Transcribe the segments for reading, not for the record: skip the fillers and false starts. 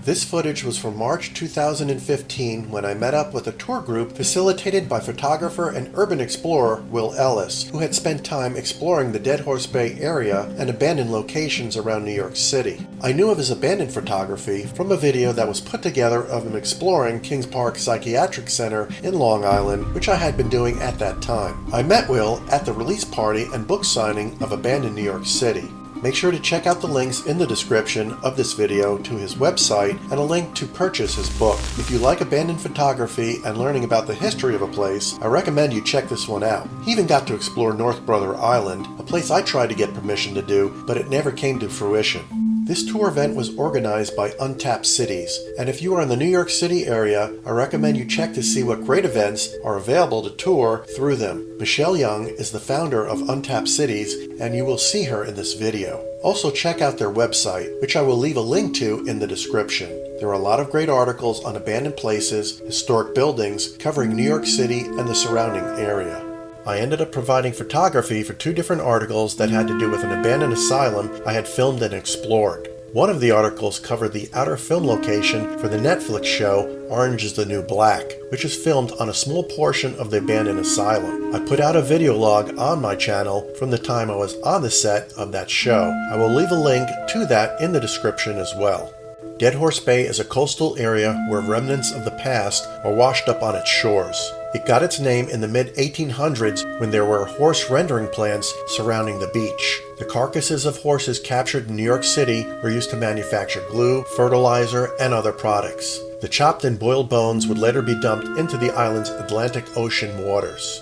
This footage was from March 2015 when I met up with a tour group facilitated by photographer and urban explorer Will Ellis, who had spent time exploring the Dead Horse Bay area and abandoned locations around New York City. I knew of his abandoned photography from a video that was put together of him exploring Kings Park Psychiatric Center in Long Island, which I had been doing at that time. I met Will at the release party and book signing of Abandoned New York City. Make sure to check out the links in the description of this video to his website and a link to purchase his book. If you like abandoned photography and learning about the history of a place, I recommend you check this one out. He even got to explore North Brother Island, a place I tried to get permission to do, but it never came to fruition. This tour event was organized by Untapped Cities, and if you are in the New York City area, I recommend you check to see what great events are available to tour through them. Michelle Young is the founder of Untapped Cities, and you will see her in this video. Also check out their website, which I will leave a link to in the description. There are a lot of great articles on abandoned places, historic buildings, covering New York City and the surrounding area. I ended up providing photography for 2 different articles that had to do with an abandoned asylum I had filmed and explored. One of the articles covered the outer film location for the Netflix show Orange is the New Black, which is filmed on a small portion of the abandoned asylum. I put out a video log on my channel from the time I was on the set of that show. I will leave a link to that in the description as well. Dead Horse Bay is a coastal area where remnants of the past are washed up on its shores. It got its name in the mid-1800s when there were horse rendering plants surrounding the beach. The carcasses of horses captured in New York City were used to manufacture glue, fertilizer, and other products. The chopped and boiled bones would later be dumped into the island's Atlantic Ocean waters.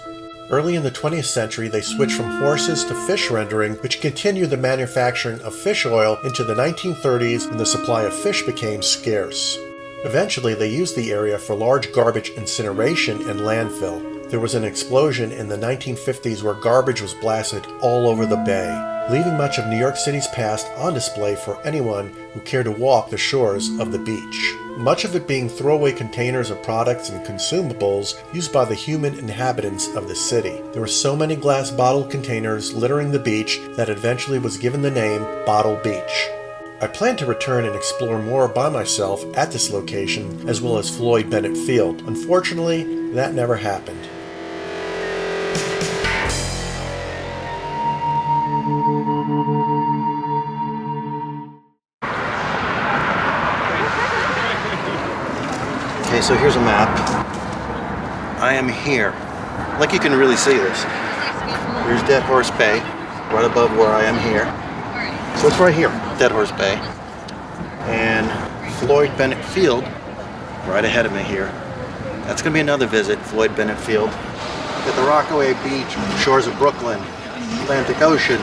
Early in the 20th century, they switched from horses to fish rendering, which continued the manufacturing of fish oil into the 1930s when the supply of fish became scarce. Eventually, they used the area for large garbage incineration and landfill. There was an explosion in the 1950s where garbage was blasted all over the bay, leaving much of New York City's past on display for anyone who cared to walk the shores of the beach. Much of it being throwaway containers of products and consumables used by the human inhabitants of the city. There were so many glass bottle containers littering the beach that eventually was given the name Bottle Beach. I plan to return and explore more by myself at this location, as well as Floyd Bennett Field. Unfortunately, that never happened. Okay, so here's a map. I am here. Like you can really see this. Here's Dead Horse Bay, right above where I am here. So it's right here, Dead Horse Bay. And Floyd Bennett Field, right ahead of me here. That's gonna be another visit, Floyd Bennett Field. At the Rockaway Beach, shores of Brooklyn, Atlantic Ocean.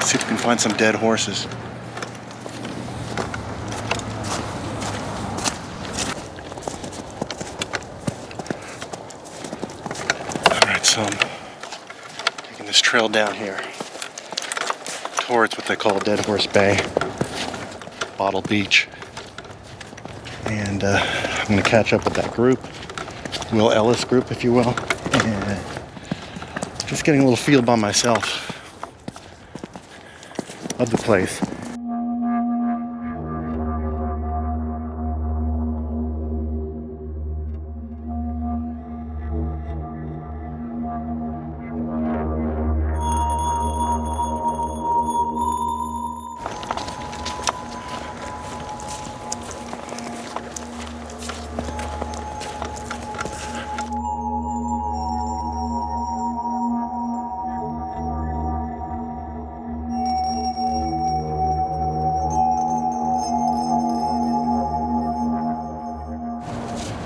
See if we can find some dead horses. So I'm taking this trail down here towards what they call Dead Horse Bay, Bottle Beach. And I'm going to catch up with that group, Will Ellis group, if you will, and just getting a little feel by myself of the place.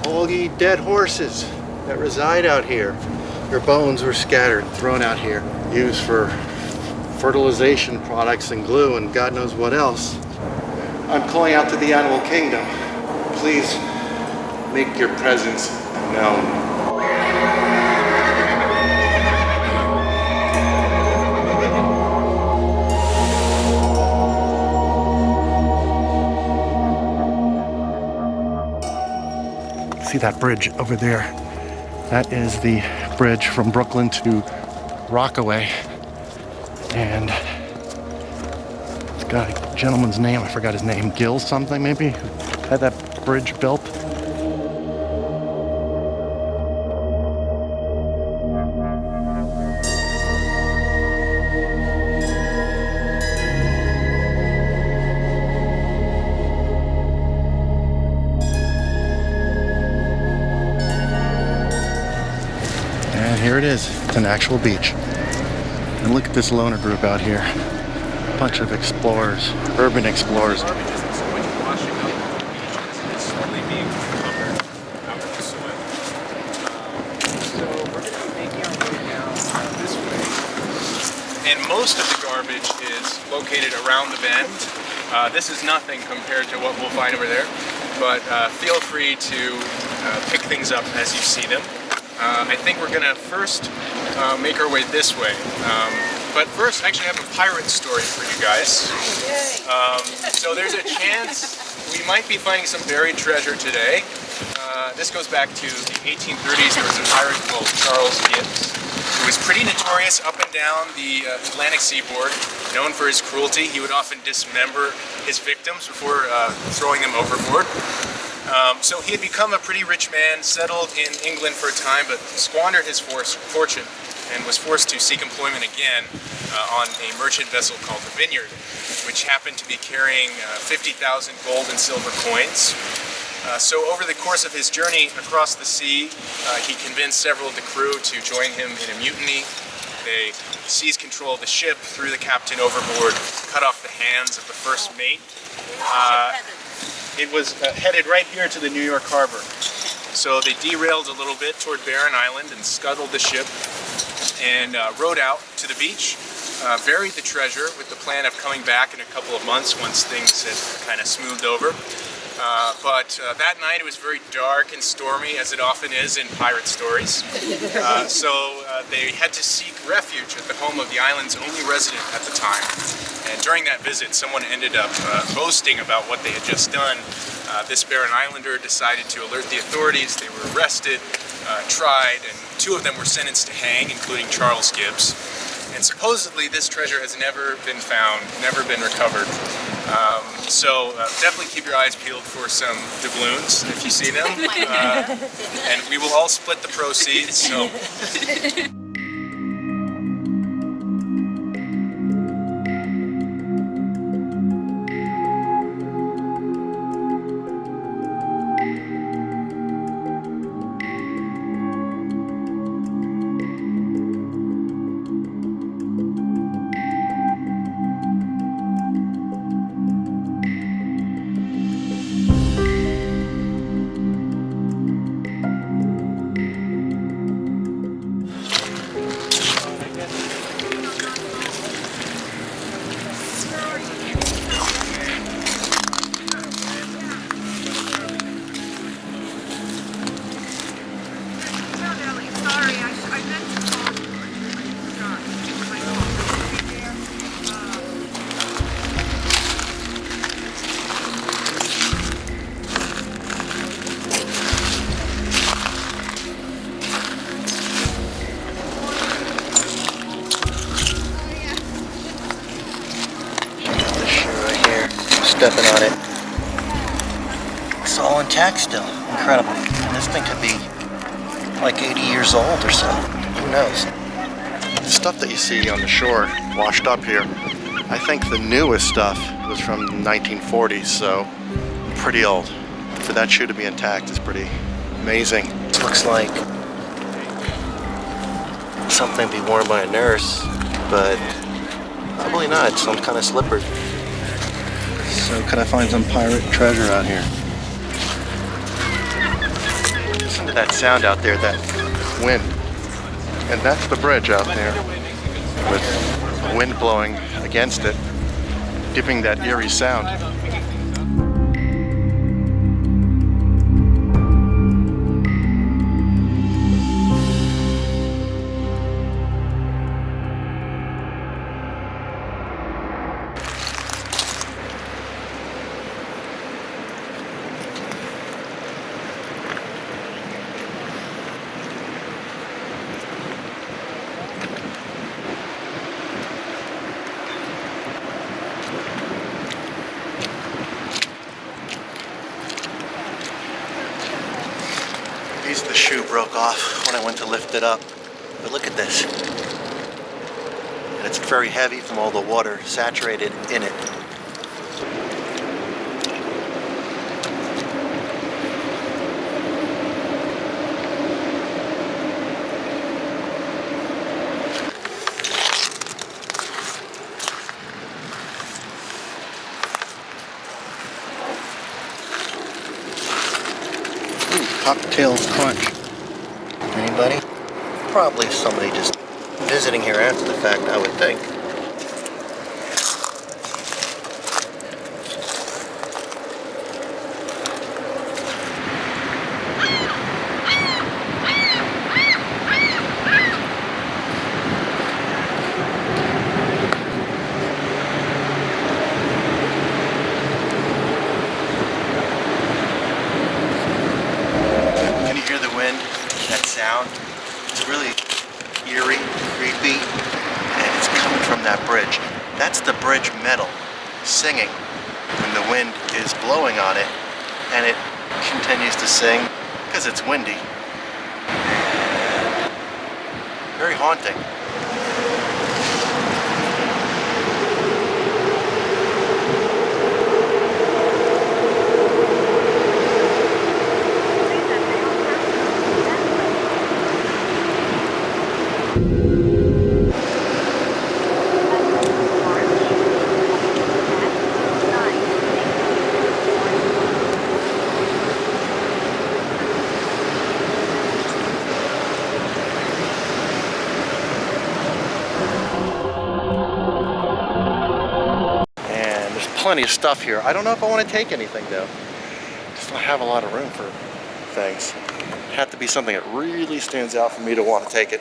All ye dead horses that reside out here, your bones were scattered, thrown out here, used for fertilization products and glue and God knows what else. I'm calling out to the animal kingdom. Please make your presence known. see that bridge over there. That is the bridge from Brooklyn to Rockaway. And it's got a gentleman's name, I forgot his name, Gill something maybe, had that bridge built. Here it is. It's an actual beach. And look at this loner group out here. A bunch of explorers, urban explorers. And most of the garbage is located around the bend. This is nothing compared to what we'll find over there, but feel free to pick things up as you see them. I think we're gonna first make our way this way. But first, actually, I have a pirate story for you guys. So there's a chance we might be finding some buried treasure today. This goes back to the 1830s. There was a pirate called Charles Gibbs, who was pretty notorious up and down the Atlantic seaboard, known for his cruelty. He would often dismember his victims before throwing them overboard. So he had become a pretty rich man, settled in England for a time, but squandered his fortune and was forced to seek employment again on a merchant vessel called the Vineyard, which happened to be carrying 50,000 gold and silver coins. So over the course of his journey across the sea, he convinced several of the crew to join him in a mutiny. They seized control of the ship, threw the captain overboard, cut off the hands of the first mate. It was headed right here to the New York harbor. So they derailed a little bit toward Barren Island and scuttled the ship and rowed out to the beach, buried the treasure with the plan of coming back in a couple of months once things had kind of smoothed over. But that night it was very dark and stormy, as it often is in pirate stories. So they had to seek refuge at the home of the island's only resident at the time. And during that visit, someone ended up boasting about what they had just done. This Barren Islander decided to alert the authorities. They were arrested, tried, and 2 of them were sentenced to hang, including Charles Gibbs. And supposedly this treasure has never been found, never been recovered. So definitely keep your eyes peeled for some doubloons if you see them. And we will all split the proceeds. So. Stepping on it. It's all intact still. Incredible. And this thing could be like 80 years old or so. Who knows? The stuff that you see on the shore washed up here, I think the newest stuff was from the 1940s, so pretty old. For that shoe to be intact is pretty amazing. It looks like something to be worn by a nurse, but probably not. Some kind of slipper. So could I find some pirate treasure out here? Listen to that sound out there, that wind. And that's the bridge out there with wind blowing against it, giving that eerie sound. piece of the shoe broke off when I went to lift it up. But look at this. And it's very heavy from all the water saturated in it. Cocktail crunch. Anybody? Probably somebody just visiting here after the fact, I would think. That sound, it's really eerie, creepy, and it's coming from that bridge. That's the bridge metal singing when the wind is blowing on it, and it continues to sing because it's windy. Very haunting. Plenty of stuff here. I don't know if I want to take anything though. Just don't have a lot of room for things. It'd have to be something that really stands out for me to want to take it.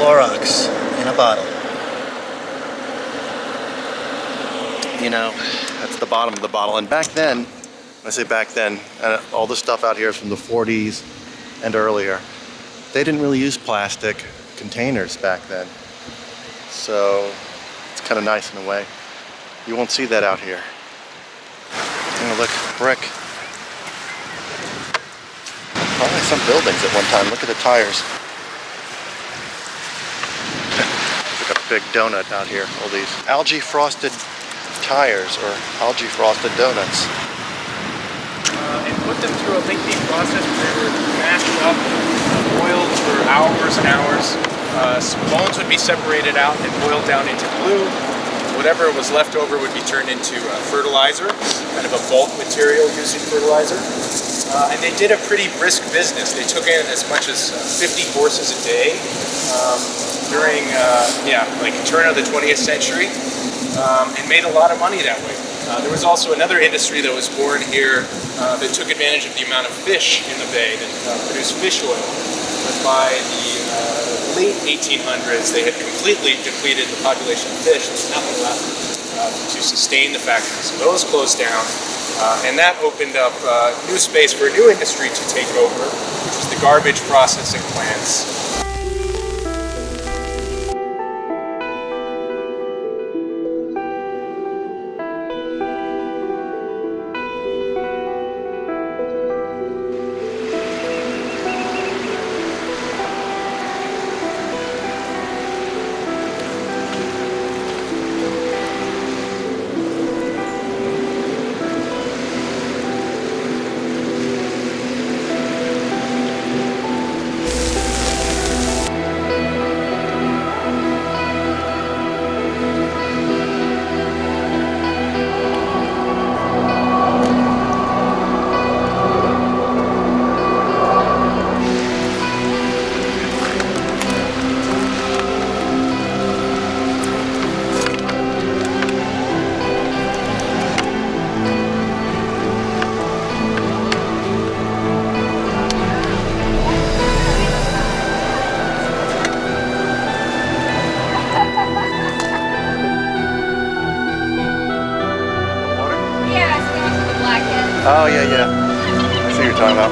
Clorox in a bottle. You know, that's the bottom of the bottle. And back then, when I say back then, all the stuff out here is from the 40s and earlier. They didn't really use plastic containers back then. So it's kind of nice in a way. You won't see that out here. Oh, look, brick. Probably some buildings at one time. Look at the tires. Like a big donut out here. All these algae frosted tires or algae frosted donuts. And put them through a lengthy process where they were mashed up, boiled for hours and hours. Some bones would be separated out and boiled down into glue. Whatever was left over would be turned into fertilizer, kind of a bulk material used in fertilizer. And they did a pretty brisk business. They took in as much as 50 horses a day during, like turn of the 20th century, and made a lot of money that way. There was also another industry that was born here that took advantage of the amount of fish in the bay that produced fish oil. But by the late 1800s, they had completely depleted the population of fish. There was nothing left to sustain the factories. So those closed down, and that opened up new space for a new industry to take over, which was the garbage processing plants. Oh, yeah, yeah. I see what you're talking about.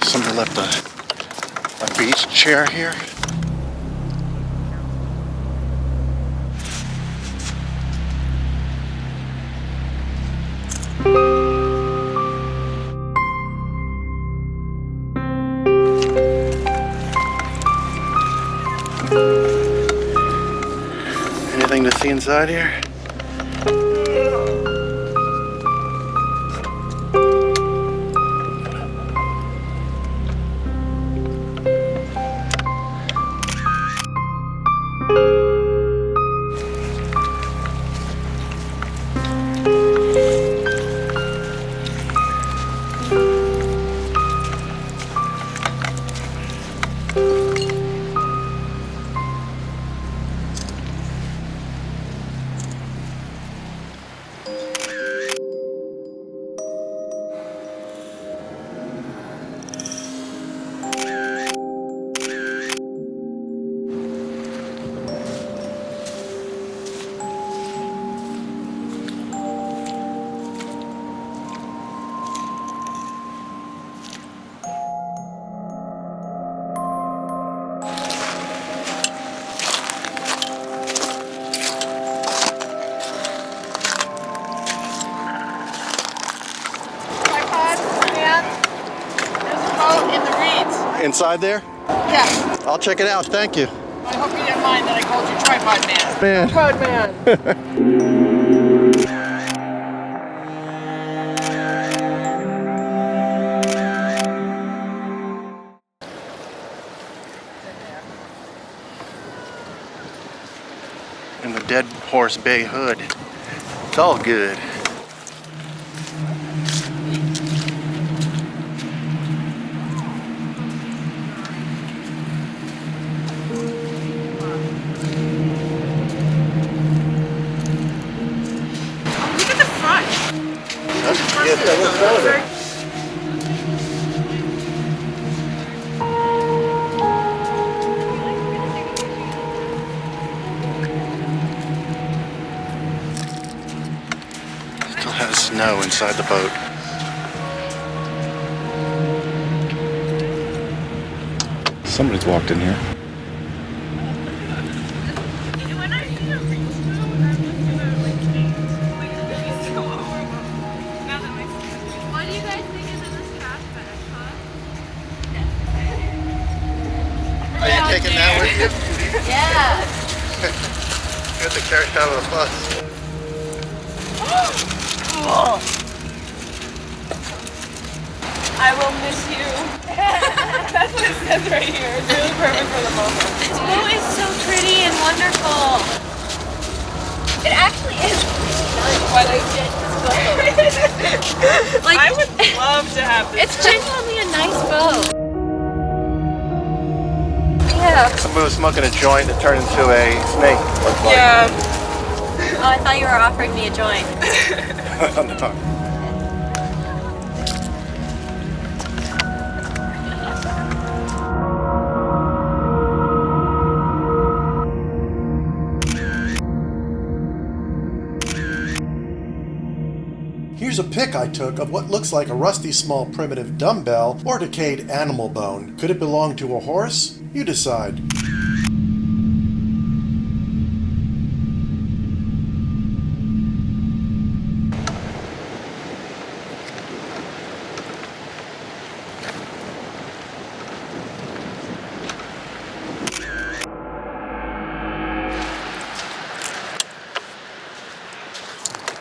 Somebody left a beach chair here. Anything to see inside here? Inside there? Yeah. I'll check it out, thank you. I hope you didn't mind that I called you Tripod Man. Man. Tripod Man. And the Dead Horse Bay hood. It's all good. Still has snow inside the boat. Somebody's walked in here. Are you taking that with you? Yeah. You have to carry it out of the bus. I will miss you. That's what it says right here. It's really perfect for the moment. This boat is so pretty and wonderful. It actually is. Why they did this boat. Like, I would love to have this. It's genuinely a nice boat. Yeah. Somebody was smoking a joint that turned into a snake. Yeah. Oh, I thought you were offering me a joint. No. Here's a pic I took of what looks like a rusty small primitive dumbbell or decayed animal bone. Could it belong to a horse? You decide.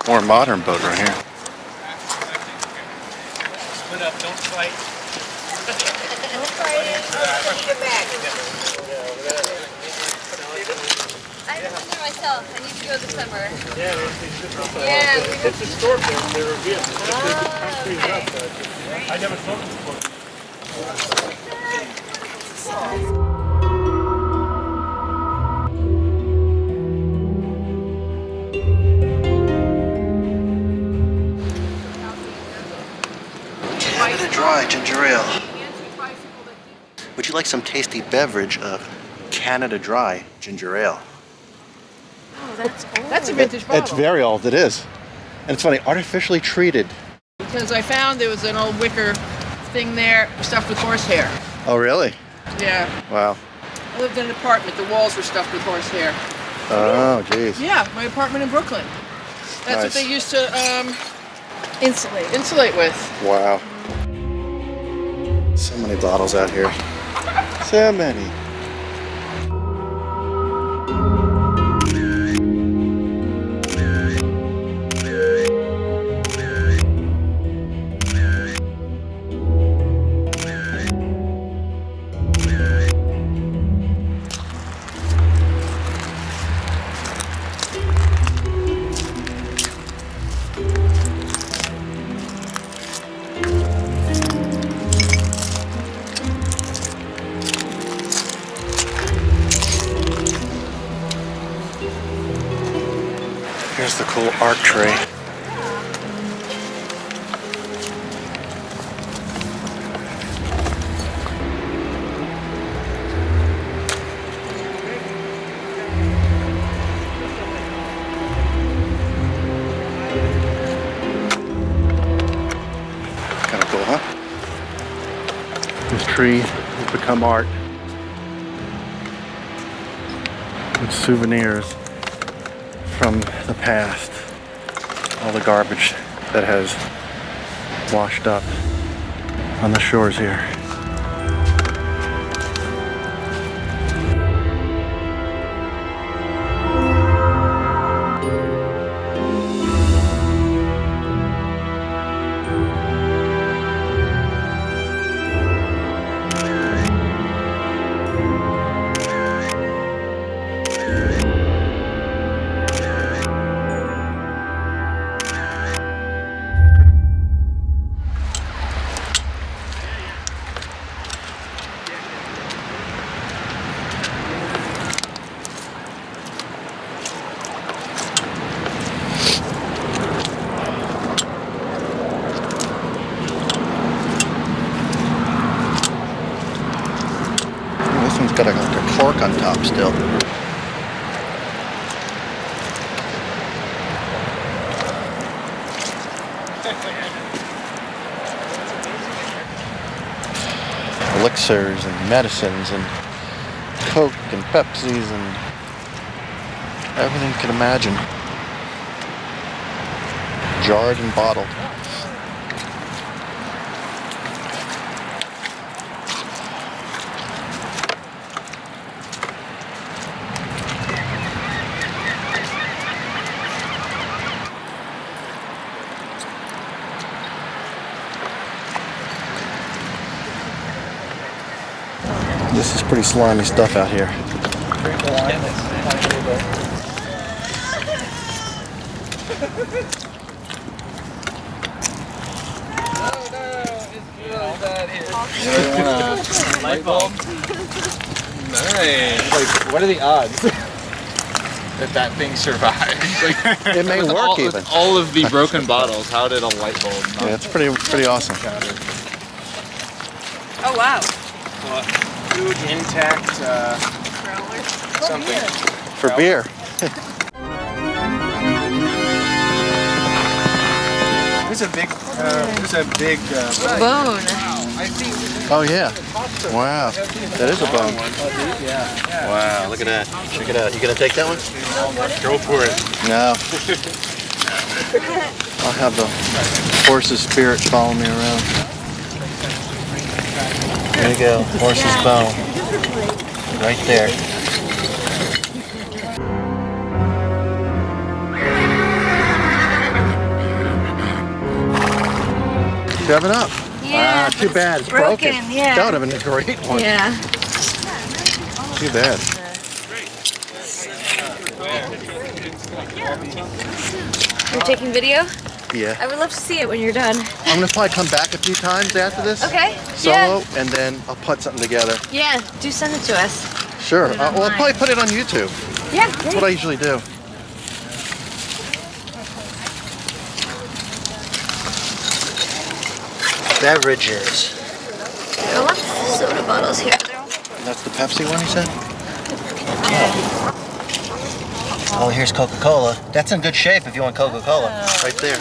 More modern boat right here. Split up, don't fight. I haven't been there myself. I need to go this summer. Yeah, Yeah. it's historic there. They review it. Oh, okay. I never saw this before. Canada Dry ginger ale. Would you like some tasty beverage of Canada Dry ginger ale? That's a vintage bottle. It's very old, it is. And it's funny, artificially treated. Because I found there was an old wicker thing there stuffed with horsehair. Oh, really? Yeah. Wow. I lived in an apartment. The walls were stuffed with horsehair. Oh, geez. Yeah, my apartment in Brooklyn. That's Nice. what they used to insulate with. Wow. So many bottles out here. So many. Here's the cool art tray. Kind of cool, huh? This tree has become art with souvenirs from the past, all the garbage that has washed up on the shores here. This one's got a cork on top still. Elixirs and medicines and Coke and Pepsis and everything you can imagine. Jarred and bottled. This is pretty slimy stuff out here. Light bulb. Nice. Like, what are the odds that thing survived? Like, It may work even. With all of the broken bottles, how did a light bulb not Yeah, it's pretty awesome. shatter? Oh, wow. Well, huge intact something. For beer. This There's a big Bone. Oh yeah. Wow. That is a bone. Wow, look at that. Check it out. You gonna take that one? Go for it. No. I'll have the horse's spirit follow me around. There you go. Horse's bone. Right there. 7-Up. Yeah. Too bad. It's broken, yeah. That would have been a great one. Yeah. Too bad. You're taking video? Yeah. I would love to see it when you're done. I'm gonna probably come back a few times after this. Okay. Solo, and then I'll put something together. Yeah. Do send it to us. Sure. Well, I'll probably put it on YouTube. Yeah. That's what I usually do. Beverages. There are lots of soda bottles here. That's the Pepsi one, you said? Oh, here's Coca-Cola. That's in good shape if you want Coca-Cola. Right there.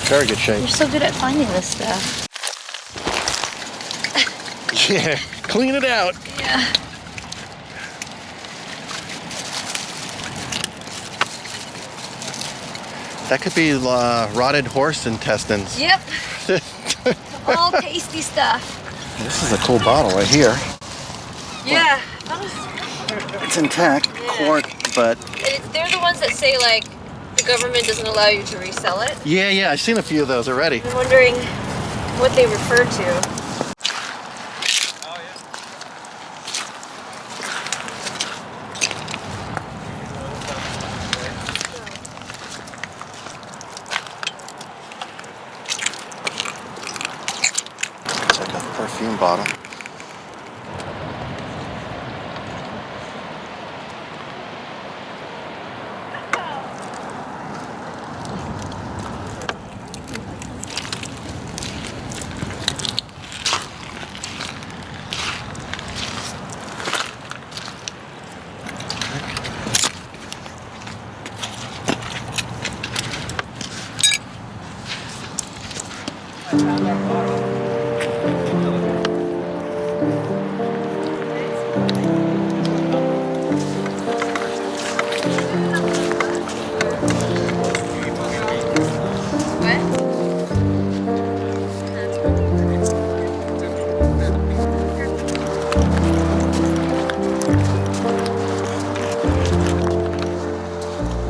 Very good shape. You're so good at finding this stuff. Yeah, clean it out. Yeah. That could be rotted horse intestines. Yep. All tasty stuff. This is a cool bottle right here. Yeah. It's intact, cork, but They're the ones that say like the government doesn't allow you to resell it. yeah, I've seen a few of those already. I'm wondering what they refer to. It's like a perfume bottle.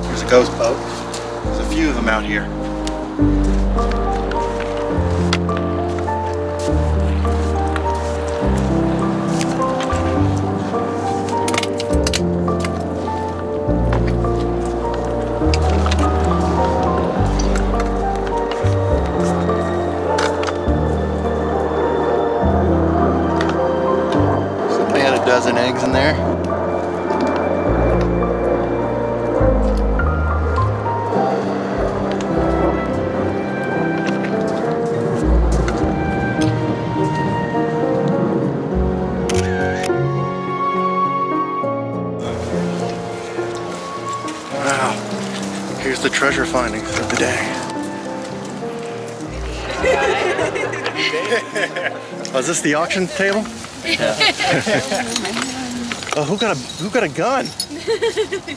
Here's a ghost boat. There's a few of them out here. Somebody had a dozen eggs in there. Wow. Here's the treasure findings of the day. Oh, is this the auction table? Oh, who got a gun?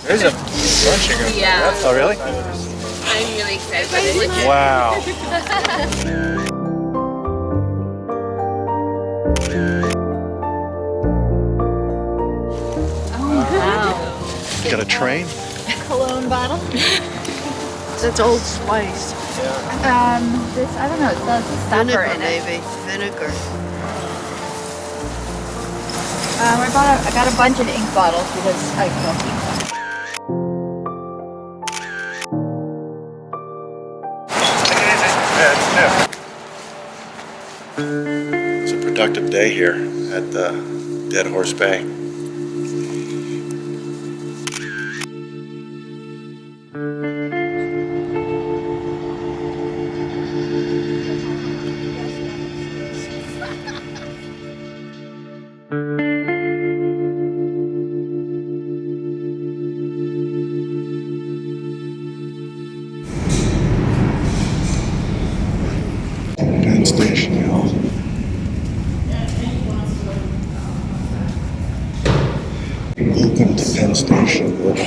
There's a bunch of them. Yeah. Oh, really? I'm really excited. Wow. Wow. You got a train? Cologne bottle. That's Old Spice. This I don't know. It says supper in it. maybe. Vinegar. I got a bunch of ink bottles because I don't keep them. It's a productive day here at the Dead Horse Bay.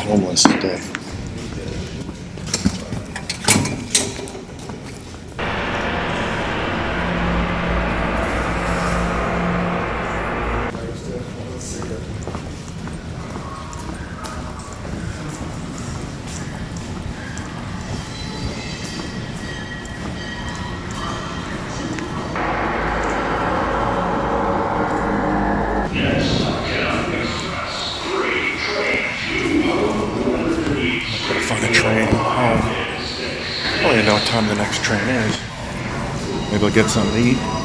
homeless today. Gotta find a train home. I don't even know what time the next train is. Maybe I'll get something to eat.